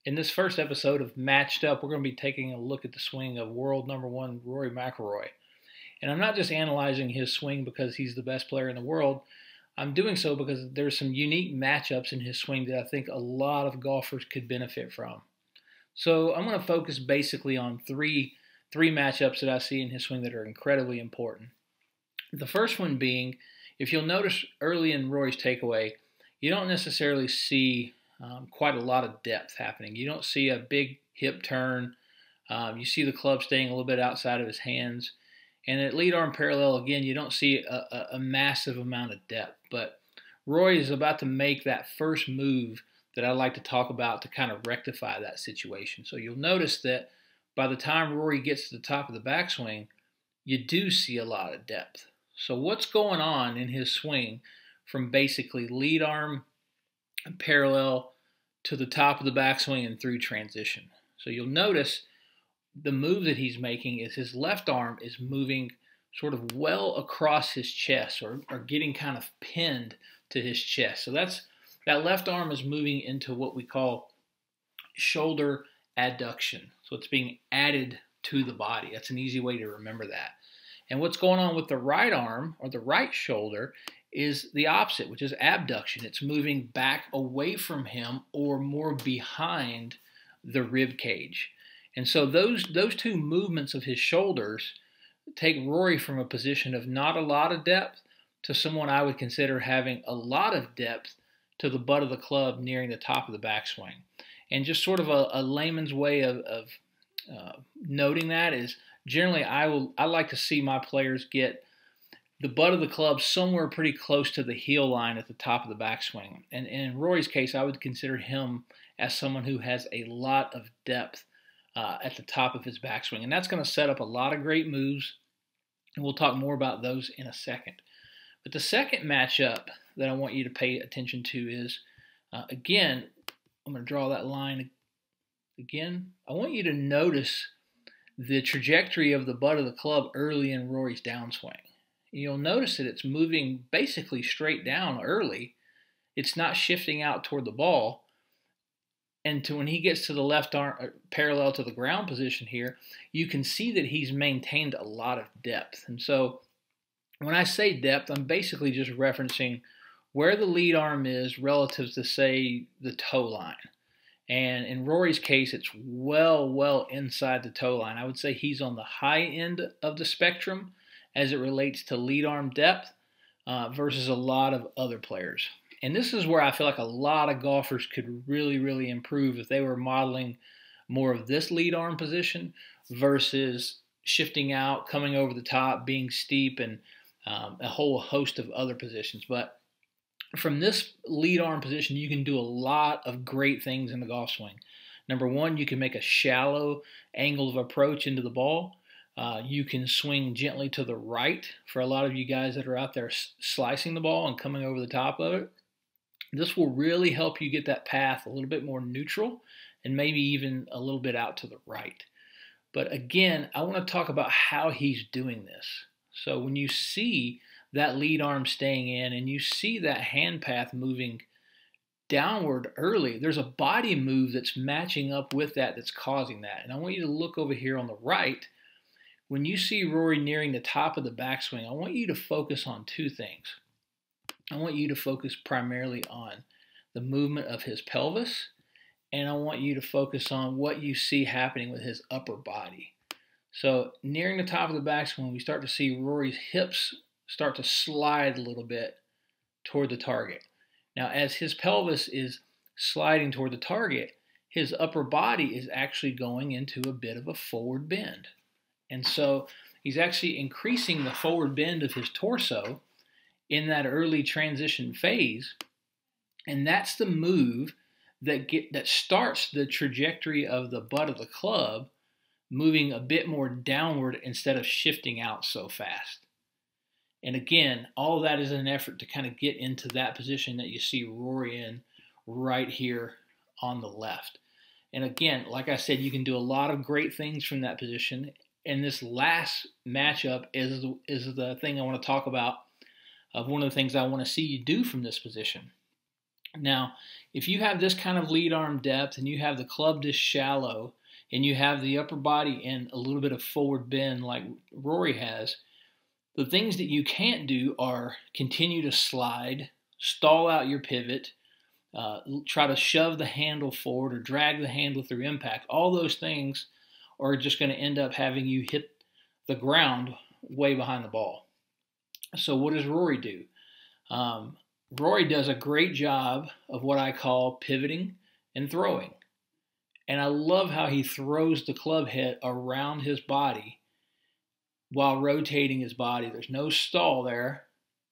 In this first episode of Matched Up, we're going to be taking a look at the swing of world number one Rory Mcilroy. And I'm not just analyzing his swing because he's the best player in the world. I'm doing so because there's some unique matchups in his swing that I think a lot of golfers could benefit from. So I'm going to focus basically on three matchups that I see in his swing that are incredibly important. The first one being, if you'll notice early in Rory's takeaway, you don't necessarily see quite a lot of depth happening. You don't see a big hip turn. You see the club staying a little bit outside of his hands. And at lead arm parallel, again, you don't see a massive amount of depth. But Rory is about to make that first move that I like to talk about to kind of rectify that situation. So you'll notice that by the time Rory gets to the top of the backswing, you do see a lot of depth. So what's going on in his swing from basically lead arm parallel to the top of the backswing and through transition? So you'll notice the move that he's making is his left arm is moving sort of well across his chest or getting kind of pinned to his chest. So that left arm is moving into what we call shoulder adduction. So it's being added to the body. That's an easy way to remember that. And what's going on with the right arm or the right shoulder is the opposite, which is abduction. It's moving back away from him or more behind the rib cage. And so those two movements of his shoulders take Rory from a position of not a lot of depth to someone I would consider having a lot of depth to the butt of the club nearing the top of the backswing. And just sort of a layman's way of noting that is generally I like to see my players get the butt of the club somewhere pretty close to the heel line at the top of the backswing. And in Rory's case, I would consider him as someone who has a lot of depth at the top of his backswing. And that's going to set up a lot of great moves. And we'll talk more about those in a second. But the second matchup that I want you to pay attention to is, again, I'm going to draw that line again. I want you to notice the trajectory of the butt of the club early in Rory's downswing. You'll notice that it's moving basically straight down early. It's not shifting out toward the ball. And when he gets to the left arm parallel to the ground position here, you can see that he's maintained a lot of depth. And so when I say depth, I'm basically just referencing where the lead arm is relative to, say, the toe line. And in Rory's case, it's well inside the toe line. I would say he's on the high end of the spectrum as it relates to lead arm depth versus a lot of other players. And this is where I feel like a lot of golfers could really improve if they were modeling more of this lead arm position versus shifting out, coming over the top, being steep, and a whole host of other positions. But from this lead arm position, you can do a lot of great things in the golf swing. Number one, you can make a shallow angle of approach into the ball. You can swing gently to the right for a lot of you guys that are out there slicing the ball and coming over the top of it. This will really help you get that path a little bit more neutral and maybe even a little bit out to the right. But again, I want to talk about how he's doing this. So when you see that lead arm staying in and you see that hand path moving downward early, there's a body move that's matching up with that that's causing that. And I want you to look over here on the right. When you see Rory nearing the top of the backswing, I want you to focus on two things. I want you to focus primarily on the movement of his pelvis, and I want you to focus on what you see happening with his upper body. So nearing the top of the backswing, we start to see Rory's hips start to slide a little bit toward the target. Now, as his pelvis is sliding toward the target, his upper body is actually going into a bit of a forward bend. And so he's actually increasing the forward bend of his torso in that early transition phase. And that's the move that starts the trajectory of the butt of the club moving a bit more downward instead of shifting out so fast. And again, all of that is an effort to kind of get into that position that you see Rory in right here on the left. And again, like I said, you can do a lot of great things from that position. And this last matchup is the thing I want to talk about, of one of the things I want to see you do from this position. Now, if you have this kind of lead arm depth and you have the club this shallow and you have the upper body in a little bit of forward bend like Rory has, the things that you can't do are continue to slide, stall out your pivot, try to shove the handle forward or drag the handle through impact. All those things are just going to end up having you hit the ground way behind the ball. So what does Rory do? Rory does a great job of what I call pivoting and throwing. And I love how he throws the club head around his body while rotating his body. There's no stall there,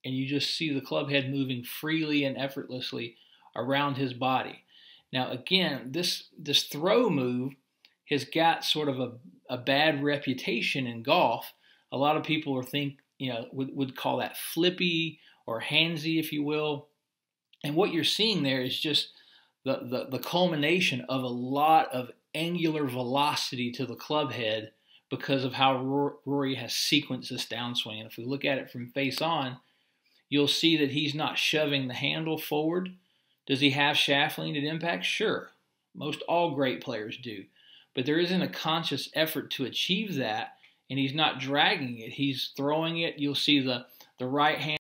and you just see the club head moving freely and effortlessly around his body. Now, again, this throw move has got sort of a bad reputation in golf. A lot of people would call that flippy or handsy, if you will. And what you're seeing there is just the culmination of a lot of angular velocity to the club head because of how Rory has sequenced this downswing. And if we look at it from face on, you'll see that he's not shoving the handle forward. Does he have shaft lean at impact? Sure. Most all great players do. But there isn't a conscious effort to achieve that, and he's not dragging it. He's throwing it. You'll see the right hand